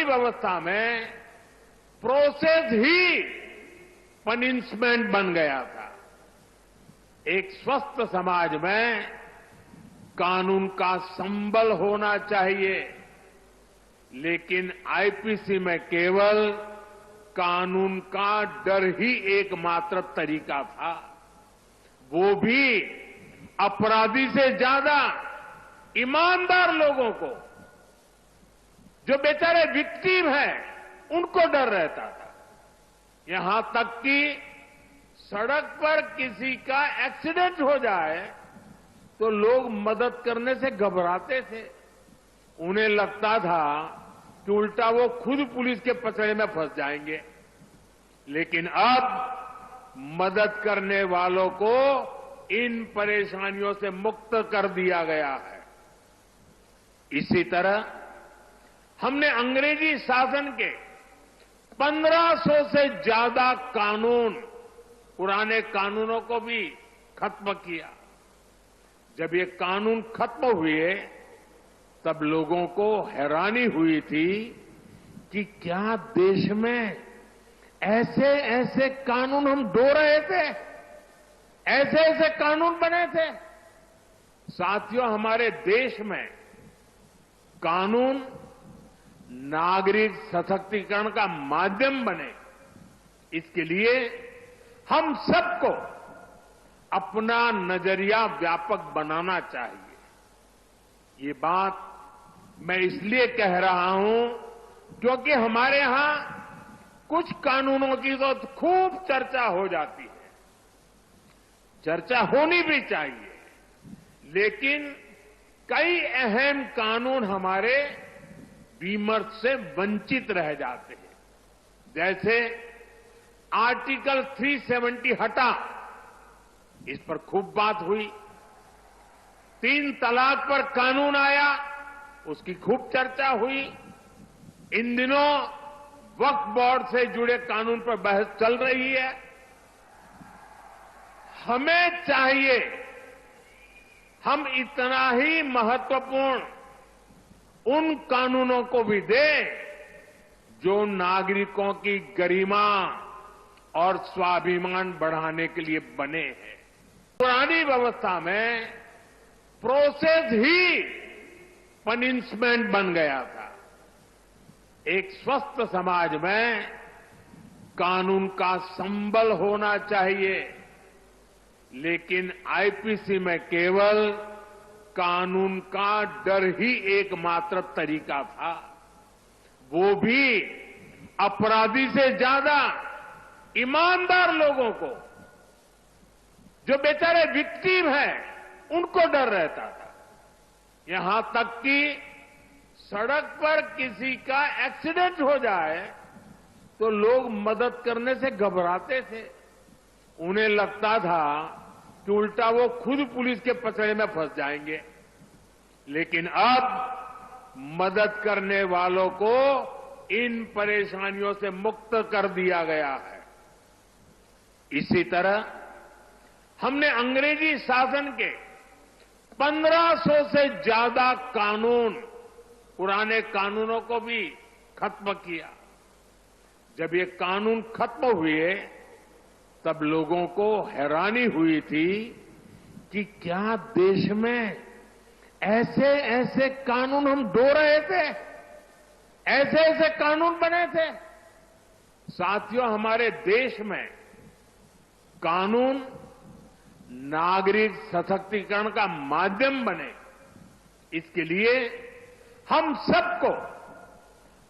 व्यवस्था में प्रोसेस ही पनिशमेंट बन गया था। एक स्वस्थ समाज में कानून का संबल होना चाहिए, लेकिन आईपीसी में केवल कानून का डर ही एकमात्र तरीका था, वो भी अपराधी से ज्यादा ईमानदार लोगों को, जो बेचारे विक्टिम हैं, उनको डर रहता था। यहां तक कि सड़क पर किसी का एक्सीडेंट हो जाए तो लोग मदद करने से घबराते थे। उन्हें लगता था कि उल्टा वो खुद पुलिस के पचड़े में फंस जाएंगे। लेकिन अब मदद करने वालों को इन परेशानियों से मुक्त कर दिया गया है। इसी तरह हमने अंग्रेजी शासन के 1500 से ज्यादा कानून, पुराने कानूनों को भी खत्म किया। जब ये कानून खत्म हुए तब लोगों को हैरानी हुई थी कि क्या देश में ऐसे ऐसे कानून हम ढो रहे थे, ऐसे ऐसे कानून बने थे। साथियों, हमारे देश में कानून नागरिक सशक्तिकरण का माध्यम बने, इसके लिए हम सबको अपना नजरिया व्यापक बनाना चाहिए। ये बात मैं इसलिए कह रहा हूं क्योंकि हमारे यहां कुछ कानूनों की तो खूब चर्चा हो जाती है, चर्चा होनी भी चाहिए, लेकिन कई अहम कानून हमारे विमर्श से वंचित रह जाते हैं। जैसे आर्टिकल 370 हटा, इस पर खूब बात हुई। 3 तलाक पर कानून आया, उसकी खूब चर्चा हुई। इन दिनों वक्फ बोर्ड से जुड़े कानून पर बहस चल रही है। हमें चाहिए हम इतना ही महत्वपूर्ण उन कानूनों को भी दें जो नागरिकों की गरिमा और स्वाभिमान बढ़ाने के लिए बने हैं। पुरानी व्यवस्था में प्रोसेस ही पनिशमेंट बन गया था। एक स्वस्थ समाज में कानून का संबल होना चाहिए, लेकिन आईपीसी में केवल कानून का डर ही एकमात्र तरीका था, वो भी अपराधी से ज्यादा ईमानदार लोगों को, जो बेचारे विक्टिम हैं, उनको डर रहता था। यहां तक कि सड़क पर किसी का एक्सीडेंट हो जाए तो लोग मदद करने से घबराते थे। उन्हें लगता था कि उल्टा वो खुद पुलिस के पचड़े में फंस जाएंगे। लेकिन अब मदद करने वालों को इन परेशानियों से मुक्त कर दिया गया है। इसी तरह हमने अंग्रेजी शासन के 1500 से ज्यादा कानून, पुराने कानूनों को भी खत्म किया। जब ये कानून खत्म हुए तब लोगों को हैरानी हुई थी कि क्या देश में ऐसे ऐसे कानून हम ढो रहे थे, ऐसे ऐसे कानून बने थे। साथियों, हमारे देश में कानून नागरिक सशक्तिकरण का माध्यम बने, इसके लिए हम सबको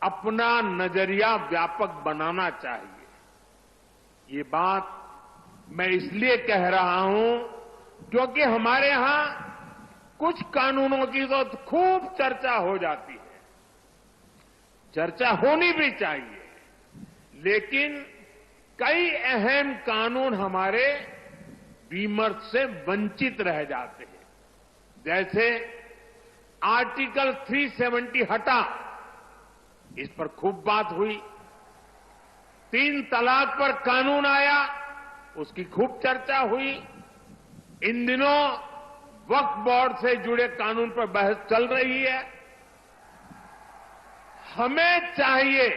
अपना नजरिया व्यापक बनाना चाहिए। ये बात मैं इसलिए कह रहा हूं क्योंकि हमारे यहां कुछ कानूनों की तो खूब चर्चा हो जाती है, चर्चा होनी भी चाहिए, लेकिन कई अहम कानून हमारे विमर्श से वंचित रह जाते हैं। जैसे आर्टिकल 370 हटा, इस पर खूब बात हुई। 3 तलाक पर कानून आया, उसकी खूब चर्चा हुई। इन दिनों वक्फ बोर्ड से जुड़े कानून पर बहस चल रही है। हमें चाहिए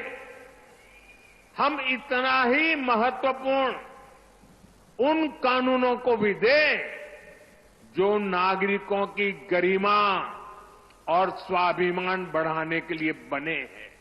हम इतना ही महत्वपूर्ण उन कानूनों को भी दें जो नागरिकों की गरिमा और स्वाभिमान बढ़ाने के लिए बने हैं।